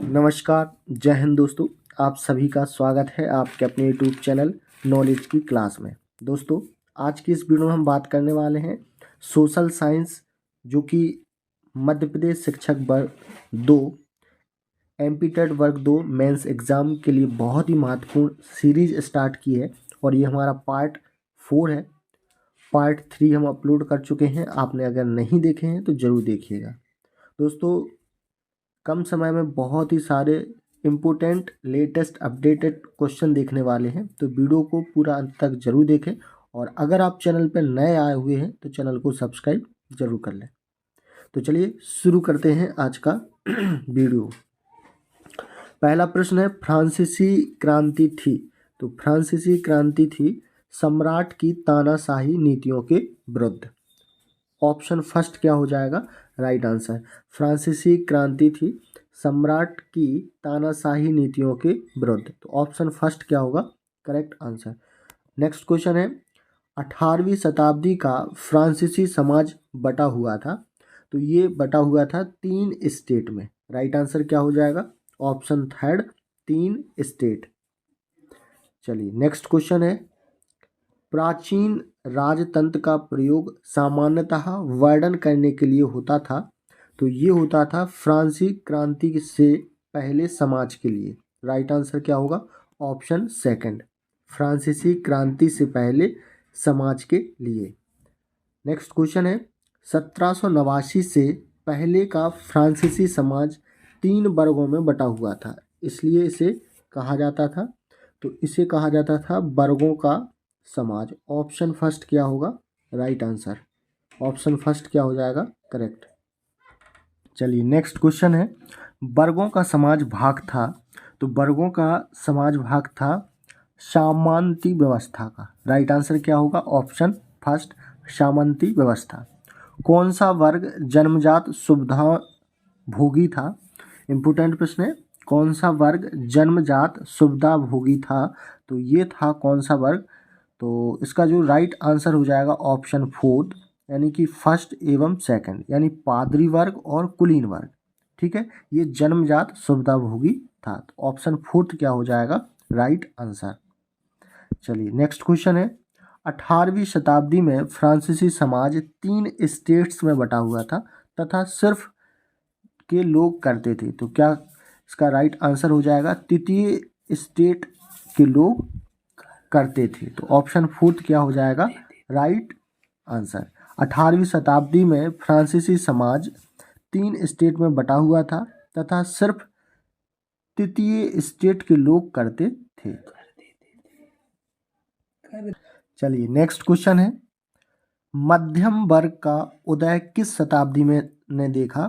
नमस्कार, जय हिंद दोस्तों। आप सभी का स्वागत है आपके अपने यूट्यूब चैनल नॉलेज की क्लास में। दोस्तों, आज की इस वीडियो में हम बात करने वाले हैं सोशल साइंस, जो कि मध्य प्रदेश शिक्षक वर्ग 2 एमपीटेड वर्ग 2 मेंस एग्ज़ाम के लिए बहुत ही महत्वपूर्ण सीरीज स्टार्ट की है और ये हमारा पार्ट 4 है। पार्ट 3 हम अपलोड कर चुके हैं। आपने अगर नहीं देखे हैं तो ज़रूर देखिएगा। दोस्तों, कम समय में बहुत ही सारे इम्पोर्टेंट लेटेस्ट अपडेटेड क्वेश्चन देखने वाले हैं, तो वीडियो को पूरा अंत तक जरूर देखें। और अगर आप चैनल पर नए आए हुए हैं तो चैनल को सब्सक्राइब जरूर कर लें। तो चलिए शुरू करते हैं आज का वीडियो। पहला प्रश्न है, फ्रांसीसी क्रांति थी। तो फ्रांसीसी क्रांति थी सम्राट की तानाशाही नीतियों के विरुद्ध। ऑप्शन फर्स्ट क्या हो जाएगा? Right answer. फ्रांसीसी क्रांति थी सम्राट की तानाशाही नीतियों के विरुद्ध। तो ऑप्शन फर्स्ट क्या होगा? Correct answer. नेक्स्ट क्वेश्चन है, 18वीं शताब्दी का फ्रांसीसी समाज बटा हुआ था। तो ये बटा हुआ था 3 स्टेट में। राइट आंसर क्या हो जाएगा? Option third, 3 state. चलिए नेक्स्ट क्वेश्चन है, प्राचीन राजतंत्र का प्रयोग सामान्यतः वर्णन करने के लिए होता था। तो ये होता था फ्रांसीसी क्रांति से पहले समाज के लिए। राइट आंसर क्या होगा? ऑप्शन सेकंड, फ्रांसीसी क्रांति से पहले समाज के लिए। नेक्स्ट क्वेश्चन है, 1789 से पहले का फ्रांसीसी समाज 3 वर्गों में बटा हुआ था, इसलिए इसे कहा जाता था। तो इसे कहा जाता था वर्गों का समाज। ऑप्शन फर्स्ट क्या होगा? Right answer. ऑप्शन फर्स्ट क्या हो जाएगा? करेक्ट। चलिए नेक्स्ट क्वेश्चन है, वर्गों का समाज भाग था। तो वर्गों का समाज भाग था सामंती व्यवस्था का। राइट आंसर क्या होगा? ऑप्शन फर्स्ट, सामंती व्यवस्था। कौन सा वर्ग जन्मजात सुविधा भोगी था? इम्पोर्टेंट प्रश्न है, कौन सा वर्ग जन्मजात सुविधा भोगी था? तो ये था कौन सा वर्ग? तो इसका जो राइट आंसर हो जाएगा ऑप्शन फोर्थ, यानी कि फर्स्ट एवं सेकंड, यानी पादरी वर्ग और कुलीन वर्ग। ठीक है, ये जन्मजात सुविधा भोगी था। तो ऑप्शन फोर्थ क्या हो जाएगा? Right answer. चलिए नेक्स्ट क्वेश्चन है, 18वीं शताब्दी में फ्रांसीसी समाज 3 स्टेट्स में बटा हुआ था तथा सिर्फ के लोग करते थे। तो क्या इसका राइट आंसर हो जाएगा? तृतीय स्टेट के लोग करते थे। तो ऑप्शन फोर्थ क्या हो जाएगा? Right answer. 18वीं शताब्दी में फ्रांसीसी समाज 3 स्टेट में बटा हुआ था तथा सिर्फ तृतीय स्टेट के लोग करते थे। चलिए नेक्स्ट क्वेश्चन है, मध्यम वर्ग का उदय किस शताब्दी में ने देखा?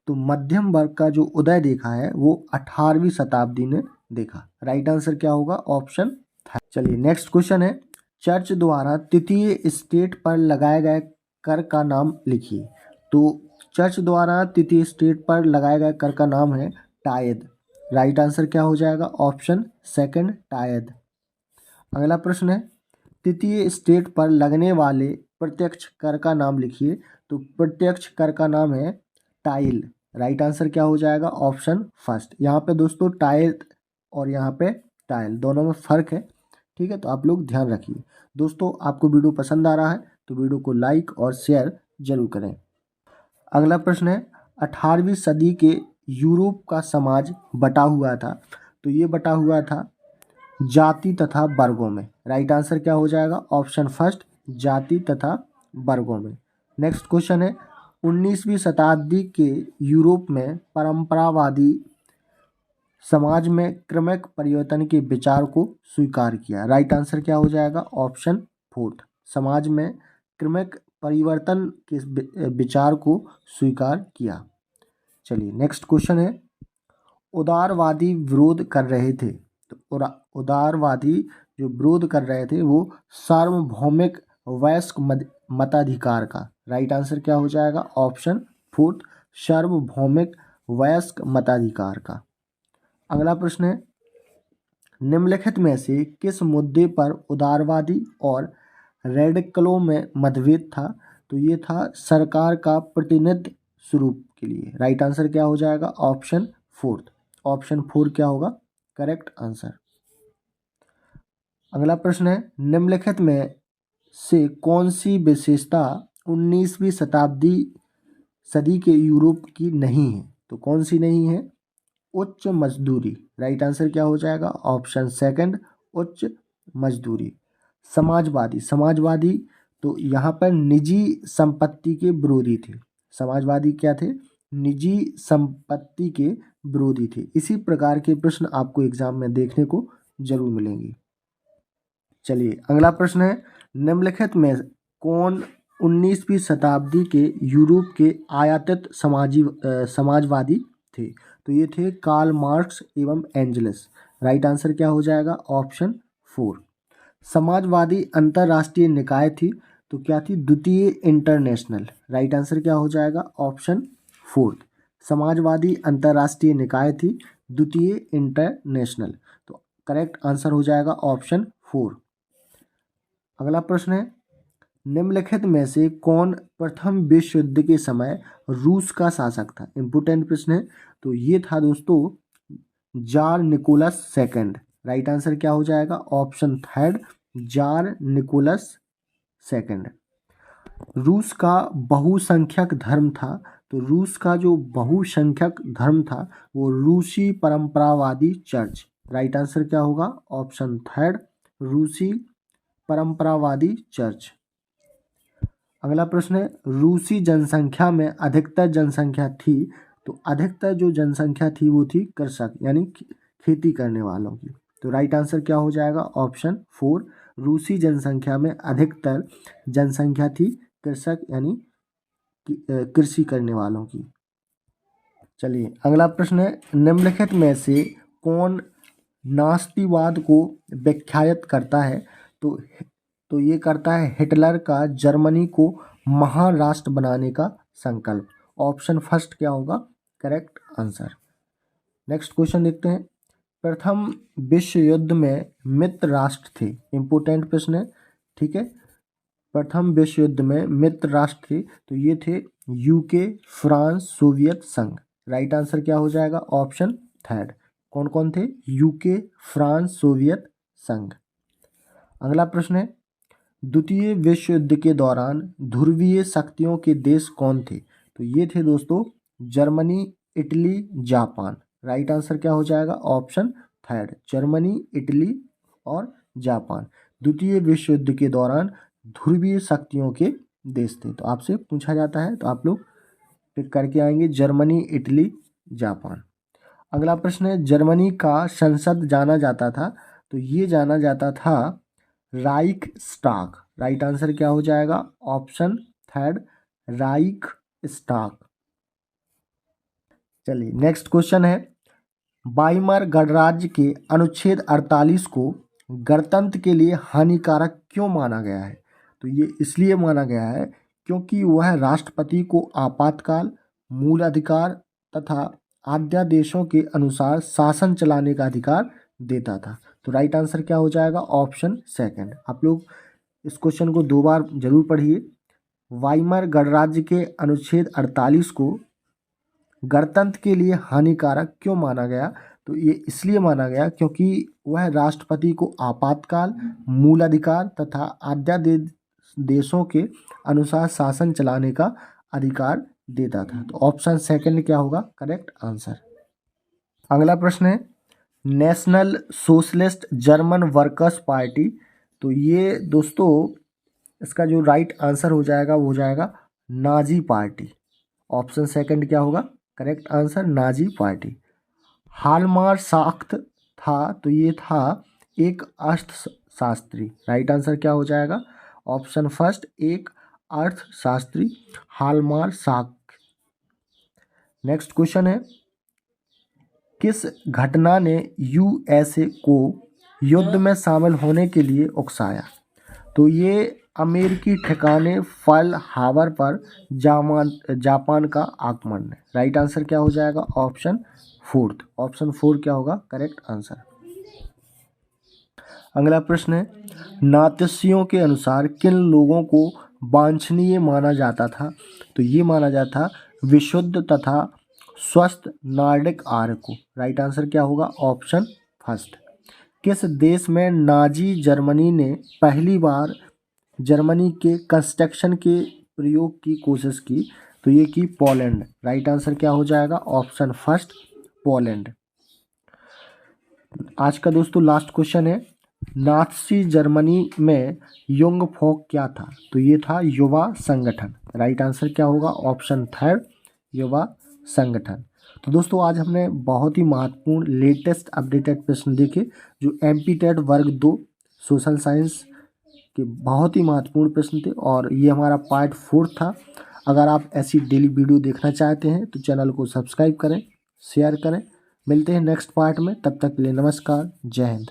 तो मध्यम वर्ग का जो उदय देखा है वो 18वीं शताब्दी ने देखा। राइट आंसर क्या होगा? ऑप्शन। चलिए नेक्स्ट क्वेश्चन है, चर्च द्वारा तृतीय स्टेट पर लगाए गए कर का नाम लिखिए। तो चर्च द्वारा तृतीय स्टेट पर लगाए गए कर का नाम है टायद। राइट आंसर क्या हो जाएगा? ऑप्शन सेकंड, टायद। अगला प्रश्न है, तृतीय स्टेट पर लगने वाले प्रत्यक्ष कर का नाम लिखिए। तो प्रत्यक्ष कर का नाम है टाइल। राइट आंसर क्या हो जाएगा? Option first. यहाँ पे दोस्तों टाइल और यहाँ पे टाइल दोनों में फ़र्क है। ठीक है, तो आप लोग ध्यान रखिए। दोस्तों, आपको वीडियो पसंद आ रहा है तो वीडियो को लाइक और शेयर जरूर करें। अगला प्रश्न है, 18वीं सदी के यूरोप का समाज बटा हुआ था। तो ये बटा हुआ था जाति तथा वर्गों में। राइट आंसर क्या हो जाएगा? ऑप्शन फर्स्ट, जाति तथा वर्गों में। नेक्स्ट क्वेश्चन है, 19वीं शताब्दी के यूरोप में परंपरावादी समाज में क्रमिक परिवर्तन के विचार को स्वीकार किया। राइट आंसर क्या हो जाएगा? ऑप्शन फोर्थ, समाज में क्रमिक परिवर्तन के विचार को स्वीकार किया। चलिए नेक्स्ट क्वेश्चन है, उदारवादी विरोध कर रहे थे। तो उदारवादी जो विरोध कर रहे थे वो सार्वभौमिक वयस्क मताधिकार का। राइट आंसर क्या हो जाएगा? ऑप्शन फोर्थ, सार्वभौमिक वयस्क मताधिकार का। अगला प्रश्न है, निम्नलिखित में से किस मुद्दे पर उदारवादी और रेडिकलों में मतभेद था? तो ये था सरकार का प्रतिनिधित्व स्वरूप के लिए। राइट आंसर क्या हो जाएगा? ऑप्शन फोर्थ, ऑप्शन 4 क्या होगा करेक्ट आंसर। अगला प्रश्न है, निम्नलिखित में से कौन सी विशेषता 19वीं सदी के यूरोप की नहीं है? तो कौन सी नहीं है? उच्च मजदूरी, राइट आंसर क्या हो जाएगा ऑप्शन सेकंड उच्च मजदूरी। समाजवादी तो यहाँ पर निजी संपत्ति के विरोधी थे। समाजवादी क्या थे? निजी संपत्ति के विरोधी थे। इसी प्रकार के प्रश्न आपको एग्जाम में देखने को जरूर मिलेंगे। चलिए अगला प्रश्न है, निम्नलिखित में कौन 19वीं शताब्दी के यूरोप के आयातित समाजवादी थे? तो ये थे कार्ल मार्क्स एवं एंजल्स। राइट आंसर क्या हो जाएगा ऑप्शन 4। समाजवादी अंतरराष्ट्रीय निकाय थी, तो क्या थी? द्वितीय इंटरनेशनल। राइट आंसर क्या हो जाएगा ऑप्शन 4। समाजवादी अंतरराष्ट्रीय निकाय थी द्वितीय इंटरनेशनल, तो करेक्ट आंसर हो जाएगा ऑप्शन 4। अगला प्रश्न है, निम्नलिखित में से कौन प्रथम विश्व युद्ध के समय रूस का शासक था? इंपोर्टेंट प्रश्न है। तो ये था दोस्तों tsar Nicholas second. Right answer क्या हो जाएगा ऑप्शन 3 जार निकोलस सेकंड। रूस का बहुसंख्यक धर्म था, तो रूस का जो बहुसंख्यक धर्म था वो रूसी परंपरावादी चर्च। राइट आंसर क्या होगा ऑप्शन 3 रूसी परंपरावादी चर्च। अगला प्रश्न है, रूसी जनसंख्या में अधिकतर जनसंख्या थी, तो अधिकतर जो जनसंख्या थी वो थी कृषक यानी खेती करने वालों की। तो राइट आंसर क्या हो जाएगा ऑप्शन 4 रूसी जनसंख्या में अधिकतर जनसंख्या थी कृषक यानी कृषि करने वालों की। चलिए अगला प्रश्न है, निम्नलिखित में से कौन नास्तिवाद को व्याख्यायित करता है? तो ये करता है हिटलर का जर्मनी को महाराष्ट्र बनाने का संकल्प। ऑप्शन फर्स्ट क्या होगा करेक्ट आंसर। नेक्स्ट क्वेश्चन देखते हैं, प्रथम विश्व युद्ध में मित्र राष्ट्र थे। इंपोर्टेंट प्रश्न है, ठीक है। प्रथम विश्व युद्ध में मित्र राष्ट्र थे, तो ये थे यूके, फ्रांस, सोवियत संघ। राइट आंसर क्या हो जाएगा ऑप्शन 3 कौन कौन थे? यूके, फ्रांस, सोवियत संघ। अगला प्रश्न है, द्वितीय विश्व युद्ध के दौरान ध्रुवीय शक्तियों के देश कौन थे? तो ये थे दोस्तों Germany, Italy, Japan. Right answer क्या हो जाएगा ऑप्शन 3 जर्मनी, इटली और जापान द्वितीय विश्व युद्ध के दौरान ध्रुवीय शक्तियों के देश थे। तो आपसे पूछा जाता है तो आप लोग टिक करके आएंगे जर्मनी, इटली, जापान। अगला प्रश्न है, जर्मनी का संसद जाना जाता था, तो ये जाना जाता था राइख स्टाग। राइट आंसर क्या हो जाएगा ऑप्शन 3 राइख स्टाग। चलिए नेक्स्ट क्वेश्चन है, वाइमर गणराज्य के अनुच्छेद 48 को गणतंत्र के लिए हानिकारक क्यों माना गया है? तो ये इसलिए माना गया है क्योंकि वह राष्ट्रपति को आपातकाल, मूल अधिकार तथा अध्यादेशों के अनुसार शासन चलाने का अधिकार देता था। तो राइट आंसर क्या हो जाएगा ऑप्शन 2। आप लोग इस क्वेश्चन को 2 बार जरूर पढ़िए। वाइमर गणराज्य के अनुच्छेद 48 को गणतंत्र के लिए हानिकारक क्यों माना गया? तो ये इसलिए माना गया क्योंकि वह राष्ट्रपति को आपातकाल, मूल अधिकार तथा अध्यादेशों के अनुसार शासन चलाने का अधिकार देता था। तो ऑप्शन 2 क्या होगा करेक्ट आंसर। अगला प्रश्न है, national socialist German workers party, तो ये दोस्तों इसका जो राइट आंसर हो जाएगा वो हो जाएगा नाजी पार्टी। ऑप्शन 2 क्या होगा करेक्ट आंसर नाजी पार्टी। हालमार्क्स था, तो ये था एक अर्थशास्त्री। राइट आंसर क्या हो जाएगा ऑप्शन 1 एक अर्थशास्त्री हालमार्क्स। नेक्स्ट क्वेश्चन है, किस घटना ने यूएसए को युद्ध में शामिल होने के लिए उकसाया? तो ये अमेरिकी ठिकाने पर्ल हार्बर पर जापान का आक्रमण है। राइट आंसर क्या हो जाएगा ऑप्शन 4। ऑप्शन 4 क्या होगा करेक्ट आंसर। अगला प्रश्न है, नात्सियों के अनुसार किन लोगों को वांछनीय माना जाता था? तो ये माना जाता विशुद्ध तथा स्वस्थ नॉर्डिक आर्य को। राइट आंसर क्या होगा? Option first. किस देश में नाजी जर्मनी ने पहली बार जर्मनी के कंस्ट्रक्शन के प्रयोग की कोशिश की? तो ये की पोलैंड। राइट आंसर क्या हो जाएगा? Option first, Poland. आज का दोस्तों लास्ट क्वेश्चन है, नात्सी जर्मनी में युंग फोक क्या था? तो ये था युवा संगठन। राइट आंसर क्या होगा? ऑप्शन थर्ड, युवा संगठन। तो दोस्तों आज हमने बहुत ही महत्वपूर्ण लेटेस्ट अपडेटेड प्रश्न देखे जो एमपी वर्ग 2 सोशल साइंस के बहुत ही महत्वपूर्ण प्रश्न थे और ये हमारा पार्ट 4 था। अगर आप ऐसी डेली वीडियो देखना चाहते हैं तो चैनल को सब्सक्राइब करें, शेयर करें। मिलते हैं नेक्स्ट पार्ट में, तब तक के लिए नमस्कार, जय हिंद।